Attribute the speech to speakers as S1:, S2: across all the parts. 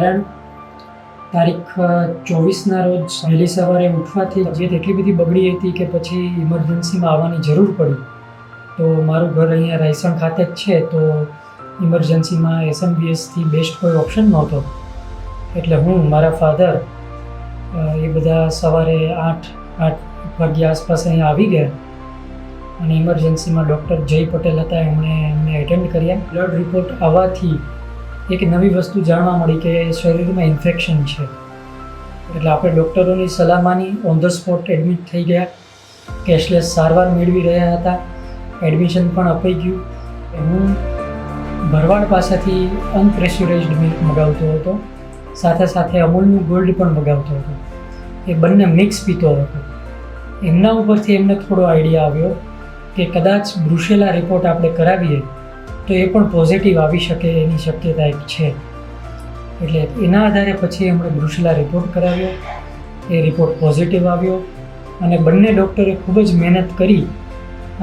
S1: કારણ તારીખ 24ના રોજ વહેલી સવારે ઉઠવાથી તબિયત એટલી બધી બગડી હતી કે પછી ઇમરજન્સીમાં આવવાની જરૂર પડી. તો મારું ઘર અહીંયા રાયસણ ખાતે જ છે, તો ઇમરજન્સીમાં SMBSથી બેસ્ટ કોઈ ઓપ્શન નહોતો. એટલે હું મારા ફાધર એ બધા સવારે 8 વાગ્યા આસપાસ અહીંયા આવી ગયા અને ઇમરજન્સીમાં ડૉક્ટર જય પટેલ હતા, એમને એટેન્ડ કર્યા. બ્લડ રિપોર્ટ આવવાથી એક નવી વસ્તુ જાણવા મળી કે શરીરમાં ઇન્ફેક્શન છે. એટલે આપણે ડૉક્ટરોની સલાહ માની ઓન ધ સ્પોટ એડમિટ થઈ ગયા. કેશલેસ સારવાર મેળવી રહ્યા હતા. એડમિશન પણ અપાઈ ગયું. હું ભરવાડ પાસેથી અનપ્રેસ્યુરાઇઝ્ડ મિલ્ક મગાવતો હતો, સાથે સાથે અમૂલનું ગોલ્ડ પણ મગાવતો હતો. એ બંને મિક્સ પીતો હતો. એમના ઉપરથી એમને થોડો આઈડિયા આવ્યો કે કદાચ બ્રુસેલા રિપોર્ટ આપણે કરાવીએ તો એ પણ પોઝિટિવ આવી શકે એની શક્યતા એક છે. એટલે એના આધારે પછી એમણે બ્રુસેલા રિપોર્ટ કરાવ્યો. એ રિપોર્ટ પોઝિટિવ આવ્યો અને બંને ડૉક્ટરે ખૂબ જ મહેનત કરી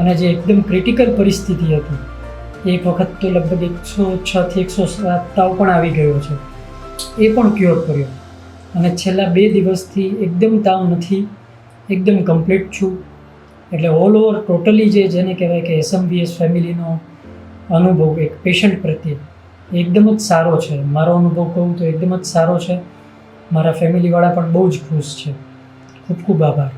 S1: અને જે એકદમ ક્રિટિકલ પરિસ્થિતિ હતી, એક વખત તો લગભગ 106થી 107 તાવ પણ આવી ગયો છે, એ પણ ક્યોર કર્યો. અને છેલ્લા 2 દિવસથી એકદમ તાવ નથી, એકદમ કમ્પ્લીટ છું. એટલે ઓલ ઓવર ટોટલી જેને કહેવાય કે SMBS ફેમિલીનો અનુભવ એક પેશન્ટ પ્રત્યે એકદમ જ સારો છે. મારો અનુભવ કહું તો એકદમ જ સારો છે. મારા ફેમિલીવાળા પણ બહુ જ ખુશ છે. ખૂબ ખૂબ આભાર.